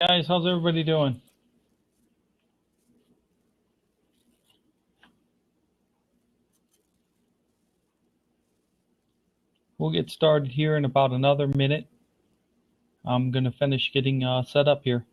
Guys, how's everybody doing? We'll get started here in about another minute. I'm going to finish getting set up here.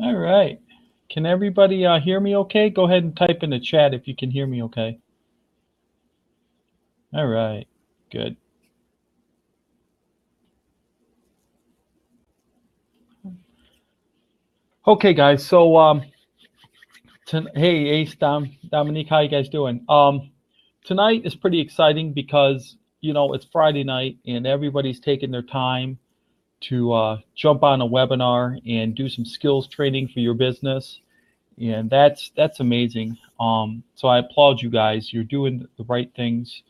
All right. Can everybody hear me okay? Go ahead and type in the chat if you can hear me okay. All right. Good. Okay, guys. So, hey, Ace, Dominique, how you guys doing? Tonight is pretty exciting because, it's Friday night and everybody's taking their time to jump on a webinar and do some skills training for your business. And that's amazing. So I applaud you guys. You're doing the right things.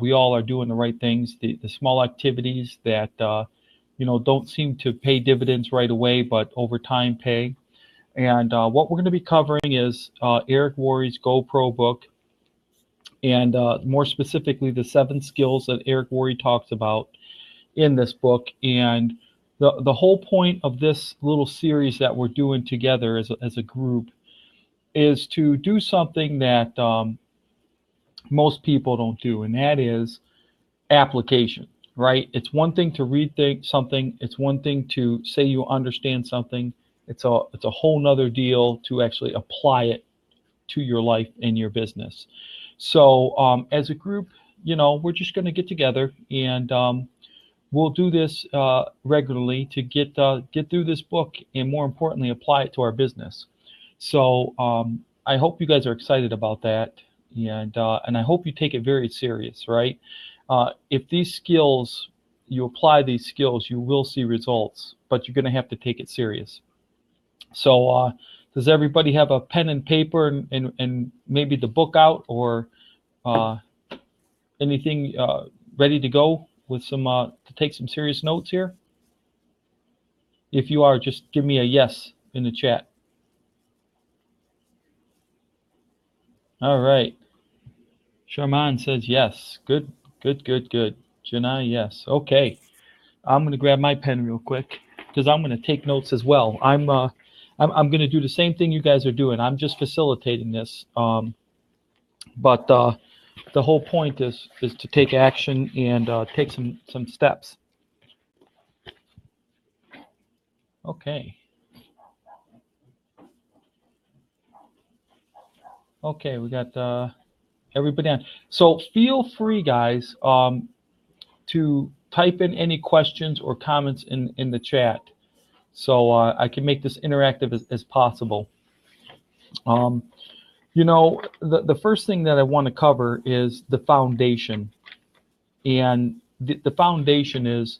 We all are doing the right things. The small activities that don't seem to pay dividends right away, but over time pay. And what we're going to be covering is Eric Worre's GoPro book, and more specifically the 7 skills that Eric Worre talks about in this book. And the whole point of this little series that we're doing together as a group is to do something that most people don't do, and that is application, right? It's one thing to read something. It's one thing to say you understand something. It's a whole nother deal to actually apply it to your life and your business. So as a group, we're just going to get together and we'll do this regularly to get through this book and, more importantly, apply it to our business. So I hope you guys are excited about that, and I hope you take it very serious, right? If you apply these skills, you will see results, but you're going to have to take it serious. So does everybody have a pen and paper and maybe the book out, or anything ready to go with some to take some serious notes here? If you are, just give me a yes in the chat. All right. Sharman says yes. Good. Janai, yes. Okay. I'm going to grab my pen real quick because I'm going to take notes as well. I'm going to do the same thing you guys are doing. I'm just facilitating this. But the whole point is to take action and take some steps. Okay. Okay, we got everybody on. So feel free, guys, to type in any questions or comments in the chat, so I can make this interactive as possible. The first thing that I want to cover is the foundation. And the foundation is,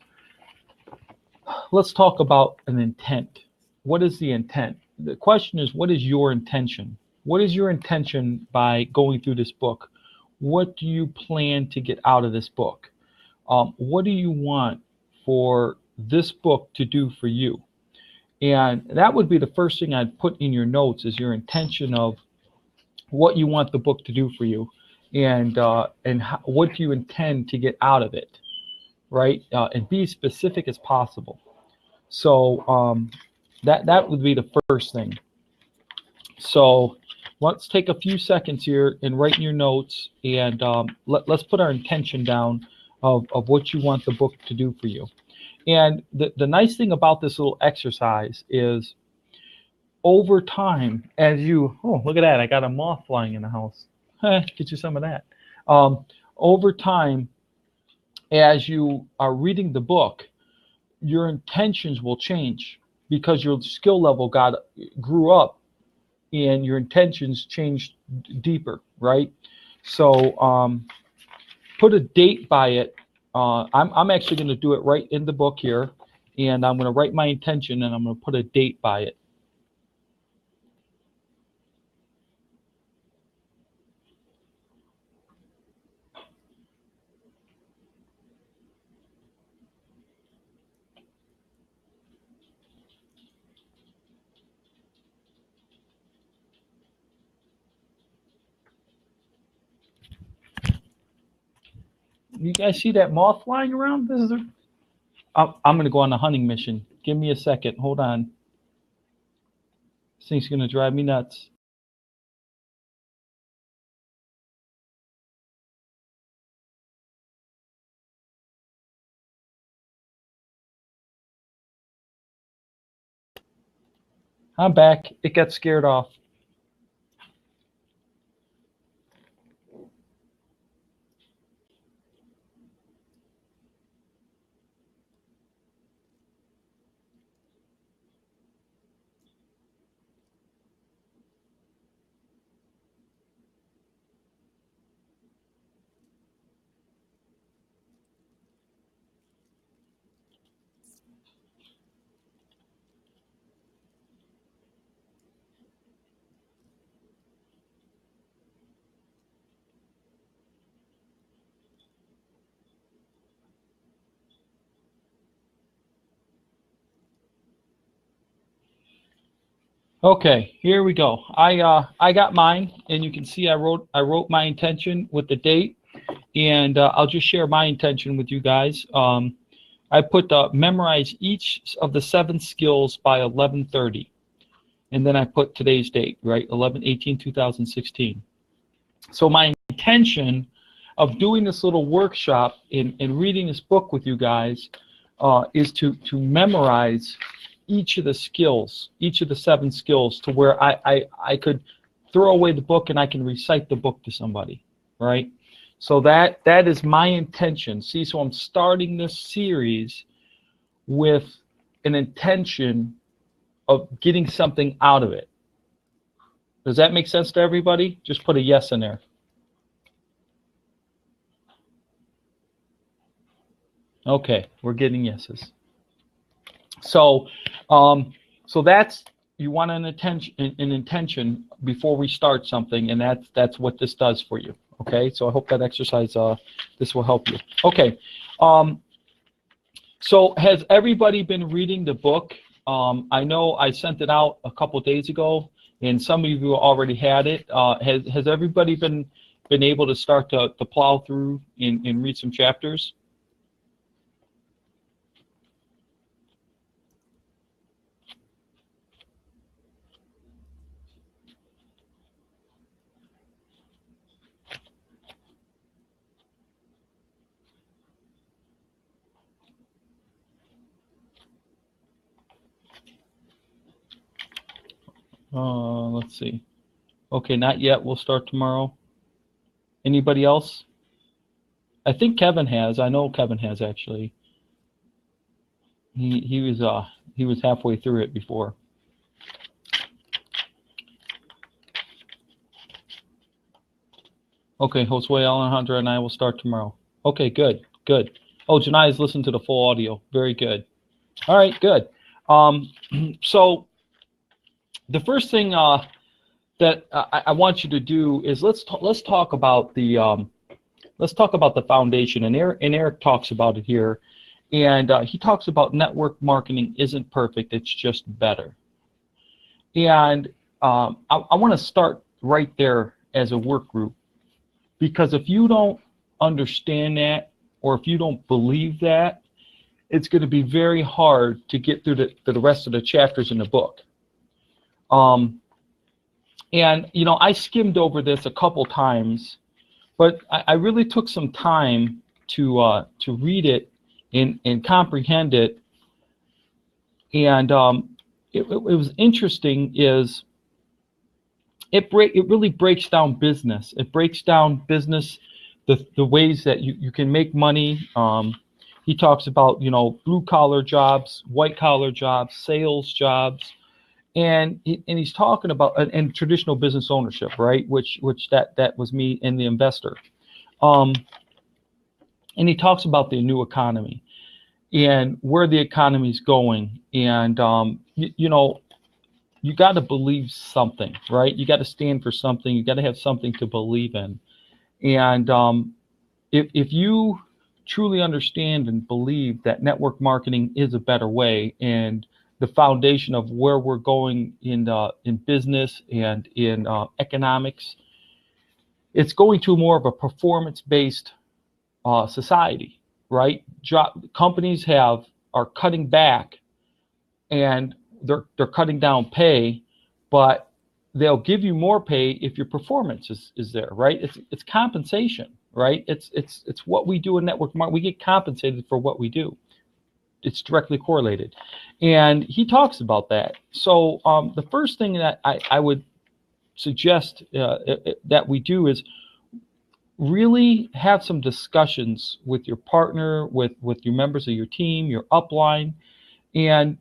let's talk about an intent. What is the intent? The question is, what is your intention? What is your intention by going through this book? What do you plan to get out of this book? What do you want for this book to do for you? And that would be the first thing I'd put in your notes, is your intention of what you want the book to do for you. and what do you intend to get out of it, right? And be as specific as possible. So that would be the first thing. So let's take a few seconds here and write in your notes, and let's put our intention down of what you want the book to do for you. And the nice thing about this little exercise is over time, as you, oh, look at that, I got a moth flying in the house. Get you some of that. Over time, as you are reading the book, your intentions will change because your skill level grew up and your intentions changed deeper, right? So put a date by it. I'm actually going to do it right in the book here, and I'm going to write my intention and I'm going to put a date by it. You guys see that moth flying around? I'm going to go on a hunting mission. Give me a second. Hold on. This thing's going to drive me nuts. I'm back. It got scared off. Okay, here we go. I got mine, and you can see I wrote my intention with the date, and I'll just share my intention with you guys. I put memorize each of the 7 skills by 11:30, and then I put today's date, right, 11/18/2016. So my intention of doing this little workshop and reading this book with you guys is to memorize each of the skills, each of the 7 skills, to where I could throw away the book and I can recite the book to somebody, right? So that is my intention. See, so I'm starting this series with an intention of getting something out of it. Does that make sense to everybody? Just put a yes in there. Okay, we're getting yeses. So, so that's, you want an intention before we start something, and that's what this does for you. Okay, so I hope that exercise, this will help you. Okay, so has everybody been reading the book? I know I sent it out a couple days ago, and some of you already had it. Has everybody been able to start to plow through and read some chapters? Let's see. Okay, not yet. We'll start tomorrow. Anybody else? I think Kevin has. I know Kevin has, actually. He was halfway through it before. Okay, Josue, Alejandra, and I will start tomorrow. Okay, good, good. Oh, Janai's listened to the full audio. Very good. All right, good. So the first thing that I want you to do is let's talk about the foundation, and Eric talks about it here, and he talks about network marketing isn't perfect, it's just better. And I want to start right there as a work group, because if you don't understand that, or if you don't believe that, it's going to be very hard to get through the rest of the chapters in the book. And, you know, I skimmed over this a couple times, but I really took some time to read it and comprehend it. And it was interesting is it really breaks down business. It breaks down business, the ways that you can make money. He talks about, you know, blue collar jobs, white collar jobs, sales jobs, and he's talking about and traditional business ownership, right? Which that was me and the investor. And he talks about the new economy and where the economy is going. And you know, you got to believe something, right? You got to stand for something. You got to have something to believe in. And if you truly understand and believe that network marketing is a better way, and the foundation of where we're going in business and in economics, it's going to more of a performance-based society, right? Companies are cutting back, and they're cutting down pay, but they'll give you more pay if your performance is there, right? It's compensation, right? It's what we do in network marketing. We get compensated for what we do. It's directly correlated, and he talks about that. So the first thing that I would suggest that we do is really have some discussions with your partner, with your members of your team, your upline, and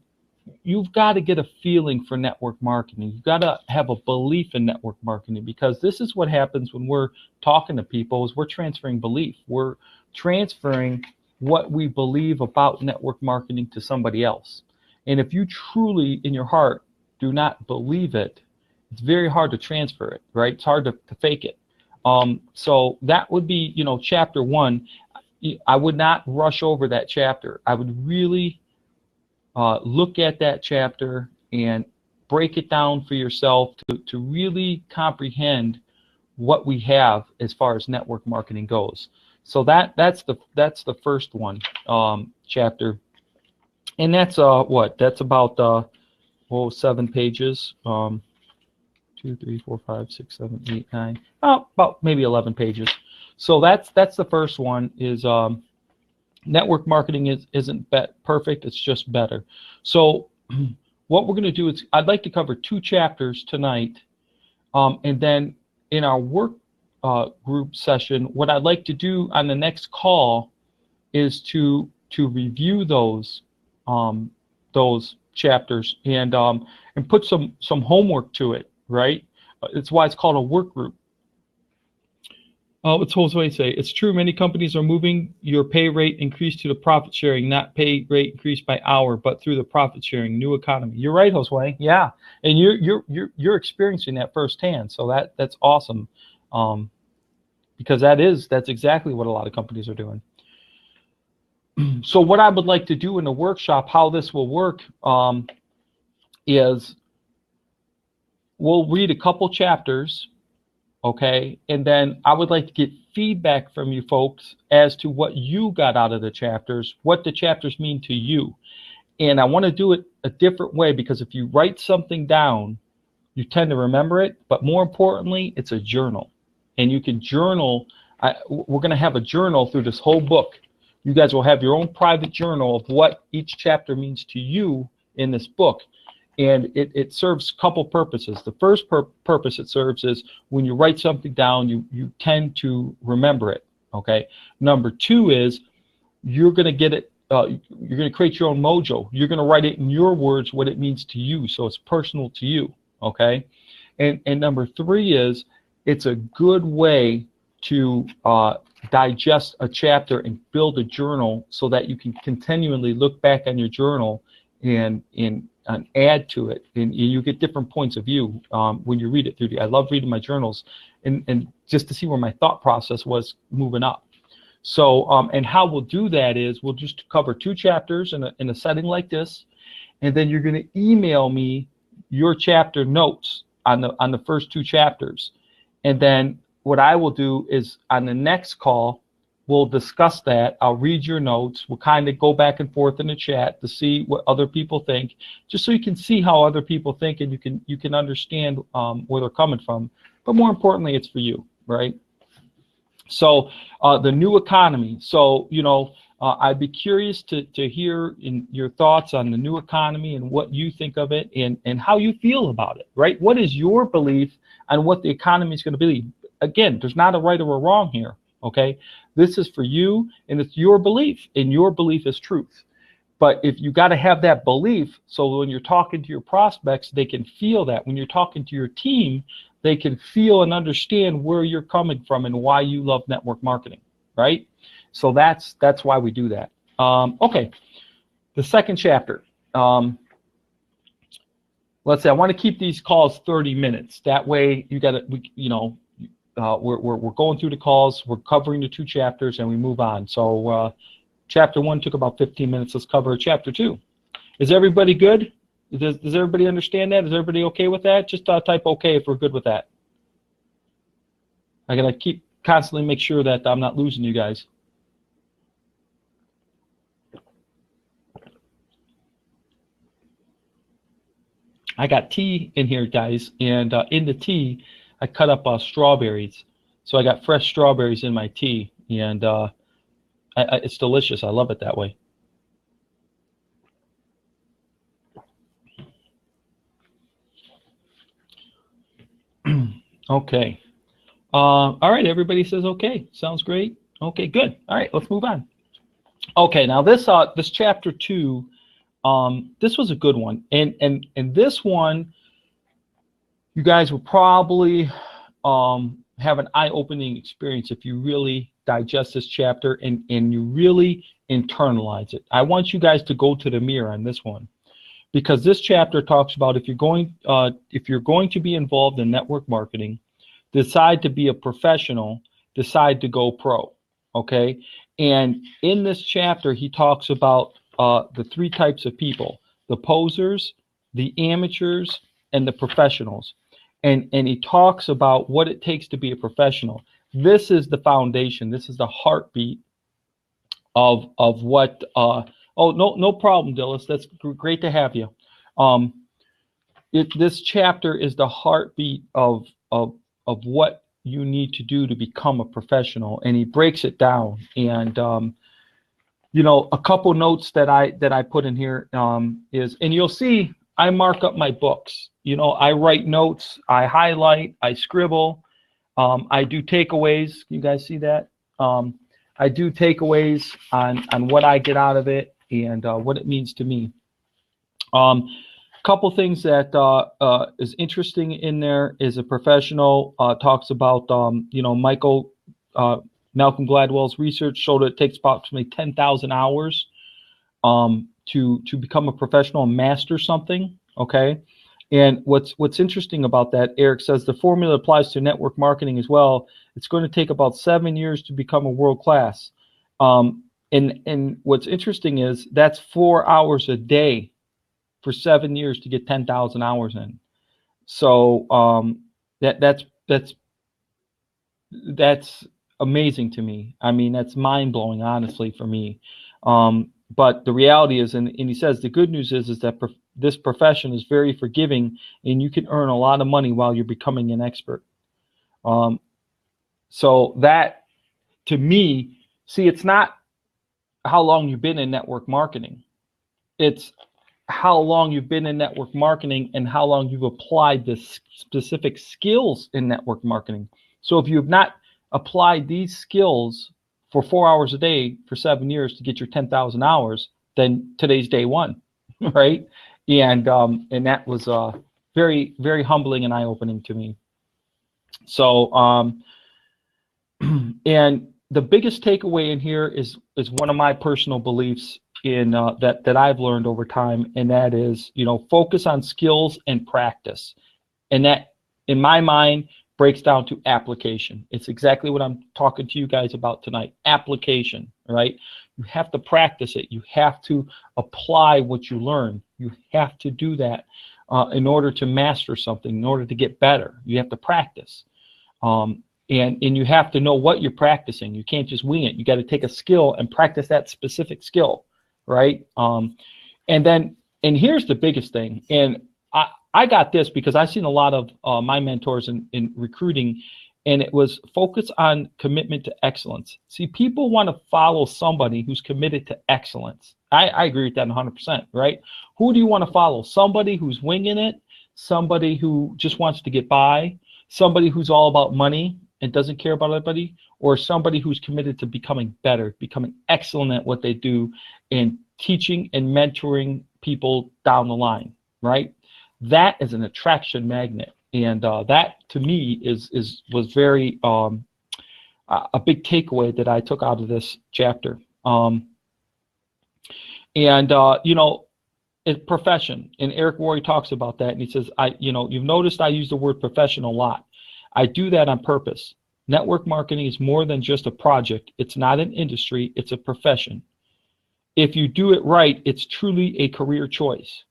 you've got to get a feeling for network marketing. You've got to have a belief in network marketing, because this is what happens when we're talking to people is we're transferring belief. We're transferring what we believe about network marketing to somebody else. And if you truly in your heart do not believe it, it's very hard to transfer it, right? It's hard to fake it. So that would be, you know, chapter 1. I would not rush over that chapter. I would really look at that chapter and break it down for yourself to really comprehend what we have as far as network marketing goes. So that's the first one, chapter, and that's what? That's about 7 pages. 2, 3, 4, 5, 6, 7, 8, 9. About maybe 11 pages. So that's the first one. Is network marketing isn't perfect. It's just better. So what we're going to do is I'd like to cover 2 chapters tonight, and then in our work group session, what I'd like to do on the next call is to review those chapters and put some homework to it, right? It's why it's called a work group. What's Jose say? It's true, many companies are moving your pay rate increase to the profit sharing, not pay rate increase by hour, but through the profit sharing, new economy. You're right, Jose. Yeah, and you're experiencing that firsthand. So that's awesome, because that's exactly what a lot of companies are doing. So what I would like to do in the workshop, how this will work, is we'll read a couple chapters. Okay, and then I would like to get feedback from you folks as to what you got out of the chapters, what the chapters mean to you. And I want to do it a different way, because if you write something down, you tend to remember it, but more importantly, it's a journal. And you can journal. We're going to have a journal through this whole book. You guys will have your own private journal of what each chapter means to you in this book. And it serves a couple purposes. The first purpose it serves is when you write something down, you tend to remember it, okay? Number 2 is you're going to get it, you're going to create your own mojo. You're going to write it in your words what it means to you, so it's personal to you, okay? And number 3 is it's a good way to digest a chapter and build a journal so that you can continually look back on your journal and add to it, and you get different points of view when you read it through. I love reading my journals and just to see where my thought process was moving up. So and how we'll do that is we'll just cover 2 chapters in a setting like this, and then you're going to email me your chapter notes on the first 2 chapters, and then what I will do is on the next call, we'll discuss that. I'll read your notes. We'll kind of go back and forth in the chat to see what other people think, just so you can see how other people think and you can understand where they're coming from. But more importantly, it's for you, right? So the new economy. So, you know, I'd be curious to hear your thoughts on the new economy and what you think of it and how you feel about it, right? What is your belief on what the economy is going to be? Again, there's not a right or a wrong here, okay? This is for you, and it's your belief, and your belief is truth. But if you got to have that belief, so when you're talking to your prospects, they can feel that. When you're talking to your team, they can feel and understand where you're coming from and why you love network marketing, right? So that's why we do that. Okay, the second chapter. Let's say I want to keep these calls 30 minutes. That way, you got to, we're going through the calls, we're covering the 2 chapters, and we move on. So chapter 1 took about 15 minutes. Let's cover chapter 2. Is everybody good? Does everybody understand that? Is everybody okay with that? Just type okay if we're good with that. I gotta keep constantly make sure that I'm not losing you guys. I got tea in here, guys, and in the tea, I cut up strawberries. So I got fresh strawberries in my tea, and it's delicious. I love it that way. Okay. All right, everybody says okay. Sounds great. Okay, good. All right, let's move on. Okay, now this chapter 2, this was a good one, and this one, you guys will probably have an eye-opening experience if you really digest this chapter and you really internalize it. I want you guys to go to the mirror on this one, because this chapter talks about if you're going to be involved in network marketing, decide to be a professional, decide to go pro. Okay, and in this chapter he talks about the 3 types of people: the posers, the amateurs, and the professionals. And he talks about what it takes to be a professional. This is the foundation. This is the heartbeat of what. Oh, no problem, Dillis. That's great to have you. This chapter is the heartbeat of what you need to do to become a professional, and he breaks it down. And you know, a couple notes that I put in here is, and you'll see I mark up my books. You know, I write notes, I highlight, I scribble, I do takeaways. You guys see that? I do takeaways on what I get out of it and what it means to me. Couple things that is interesting in there is a professional talks about, you know, Malcolm Gladwell's research showed it takes approximately 10,000 hours to become a professional and master something. Okay. And what's interesting about that, Eric says the formula applies to network marketing as well. It's going to take about 7 years to become a world class. And what's interesting is that's 4 hours a day for 7 years to get 10,000 hours in. So that's amazing to me. I mean, that's mind blowing, honestly, for me. But the reality is, and he says the good news is that this profession is very forgiving, and you can earn a lot of money while you're becoming an expert. So that, to me, see, it's not how long you've been in network marketing. It's how long you've been in network marketing and how long you've applied the specific skills in network marketing. So if you have not applied these skills for 4 hours a day for 7 years to get your 10,000 hours, then today's day one, right? And that was very, very humbling and eye-opening to me. So, and the biggest takeaway in here is one of my personal beliefs in that I've learned over time, and that is, you know, focus on skills and practice. And that, in my mind, breaks down to application. It's exactly what I'm talking to you guys about tonight. Application, right? You have to practice it. You have to apply what you learn. You have to do that in order to master something, in order to get better. You have to practice. and you have to know what you're practicing. You can't just wing it. You got to take a skill and practice that specific skill, right? And here's the biggest thing, and I got this because I've seen a lot of my mentors in recruiting, and it was focus on commitment to excellence. See, people want to follow somebody who's committed to excellence. I agree with that 100%, right? Who do you want to follow? Somebody who's winging it, somebody who just wants to get by, somebody who's all about money and doesn't care about everybody, or somebody who's committed to becoming better, becoming excellent at what they do, and teaching and mentoring people down the line, right? That is an attraction magnet, and that to me was very a big takeaway that I took out of this chapter. You know, it's profession, and Eric Worre talks about that, and he says, you've noticed I use the word profession a lot. I do that on purpose. Network marketing is more than just a project. It's not an industry, it's a profession. If you do it right, it's truly a career choice.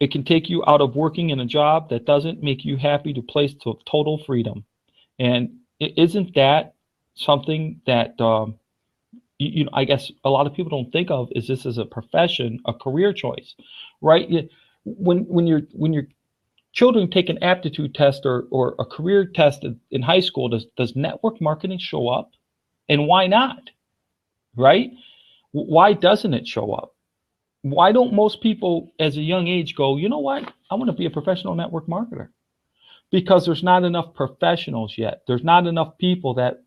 It can take you out of working in a job that doesn't make you happy to place to total freedom. And isn't that something that I guess a lot of people don't think of, is this as a profession, a career choice, right? When your children take an aptitude test or a career test in high school, does network marketing show up? And why not, right? Why doesn't it show up? Why don't most people as a young age go, you know what, I want to be a professional network marketer? Because there's not enough professionals yet. There's not enough people that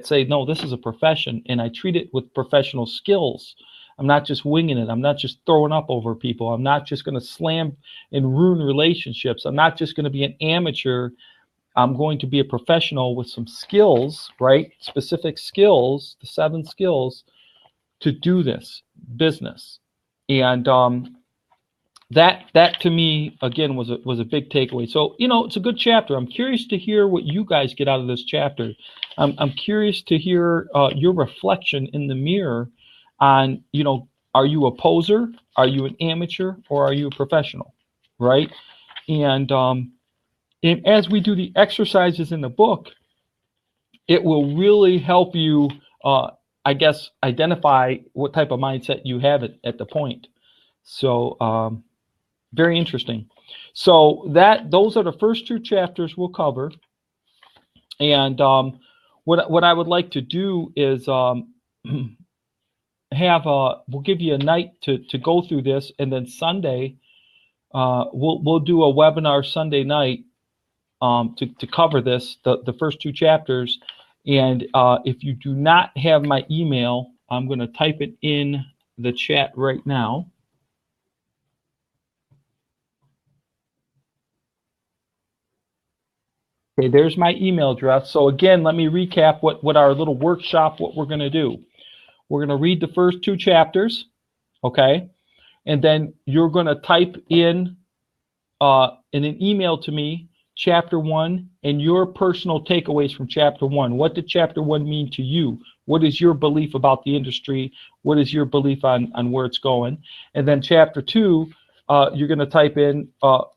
say, no, this is a profession, and I treat it with professional skills. I'm not just winging it. I'm not just throwing up over people. I'm not just going to slam and ruin relationships. I'm not just going to be an amateur. I'm going to be a professional with some skills, right? Specific skills, the 7 skills to do this business. And that to me, again, was a big takeaway. So, you know, it's a good chapter. I'm curious to hear what you guys get out of this chapter. I'm curious to hear your reflection in the mirror on, you know, are you a poser? Are you an amateur? Or are you a professional, right? And as we do the exercises in the book, it will really help you, I guess, identify what type of mindset you have at the point. So very interesting. So those are the first 2 chapters we'll cover. And what I would like to do is we'll give you a night to go through this, and then Sunday we'll do a webinar Sunday night to cover this, the first 2 chapters. And if you do not have my email, I'm going to type it in the chat right now. Okay, there's my email address. So again, let me recap what our little workshop, what we're going to do. We're going to read the first 2 chapters, okay? And then you're going to type in an email to me, chapter 1, and your personal takeaways from chapter 1. What did chapter 1 mean to you? What is your belief about the industry? What is your belief on where it's going? And then chapter 2, you're going to type in,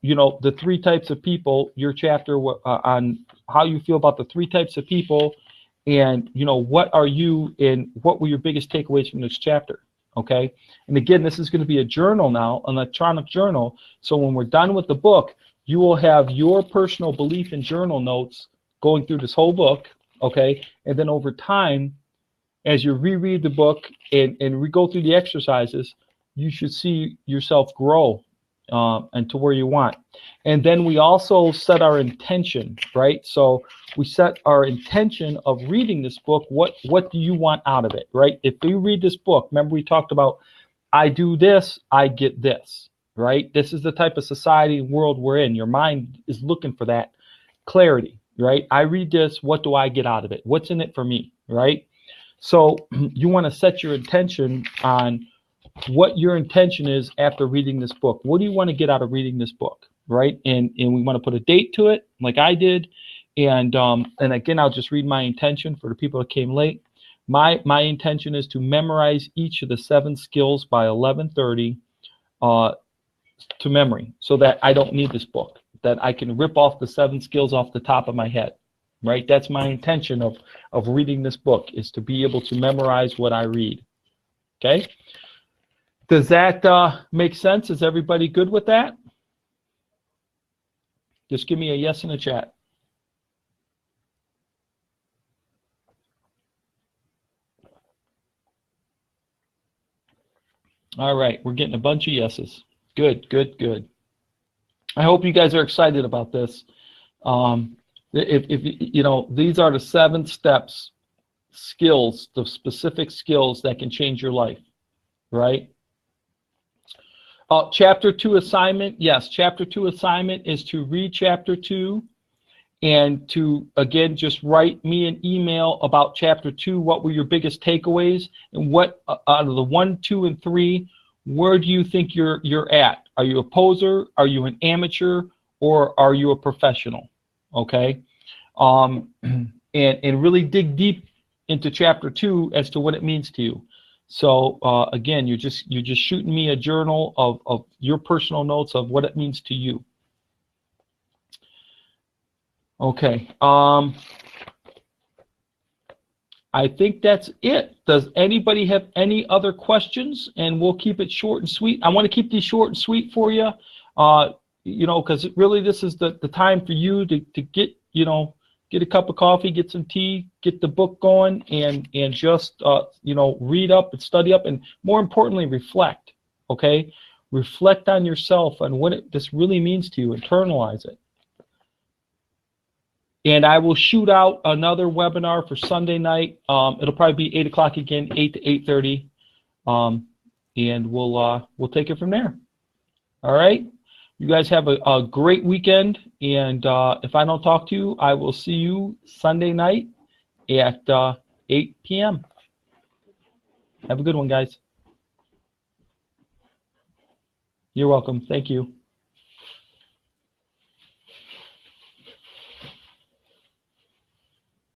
you know, the 3 types of people, your chapter on how you feel about the 3 types of people, and, you know, what are you and what were your biggest takeaways from this chapter, okay? And again, this is going to be a journal now, an electronic journal. So when we're done with the book, you will have your personal belief and journal notes going through this whole book, okay? And then over time, as you reread the book and we go through the exercises, you should see yourself grow and to where you want. And then we also set our intention, right? So we set our intention of reading this book. What do you want out of it, right? If you read this book, remember we talked about, I do this, I get this, right? This is the type of society and world we're in. Your mind is looking for that clarity, right? I read this, what do I get out of it? What's in it for me, right? So you want to set your intention on what your intention is after reading this book. What do you want to get out of reading this book, right? And we want to put a date to it, like I did. And again, I'll just read my intention for the people that came late. My intention is to memorize each of the 7 skills by 11:30 to memory, so that I don't need this book, that I can rip off the 7 skills off the top of my head, right? That's my intention of reading this book, is to be able to memorize what I read. Okay? Does that make sense? Is everybody good with that? Just give me a yes in the chat. All right, we're getting a bunch of yeses. Good, good, good. I hope you guys are excited about this. If you know, these are the 7 steps, skills, the specific skills that can change your life, right? Chapter 2 assignment, yes, chapter 2 assignment is to read chapter 2 and to, again, just write me an email about chapter 2. What were your biggest takeaways, and what out of the 1, 2, and 3, where do you think you're at? Are you a poser? Are you an amateur? Or are you a professional? Okay, and really dig deep into chapter 2 as to what it means to you. So again, you're just shooting me a journal of your personal notes of what it means to you. Okay. I think that's it. Does anybody have any other questions? And we'll keep it short and sweet. I want to keep these short and sweet for you. You know, because really this is the time for you to get, you know, get a cup of coffee, get some tea, get the book going, and just, you know, read up and study up, and more importantly, reflect, okay? Reflect on yourself and what this really means to you. Internalize it. And I will shoot out another webinar for Sunday night. It'll probably be 8 o'clock again, 8 to 8:30, and we'll take it from there. All right? You guys have a great weekend, and if I don't talk to you, I will see you Sunday night at 8 p.m. Have a good one, guys. You're welcome. Thank you.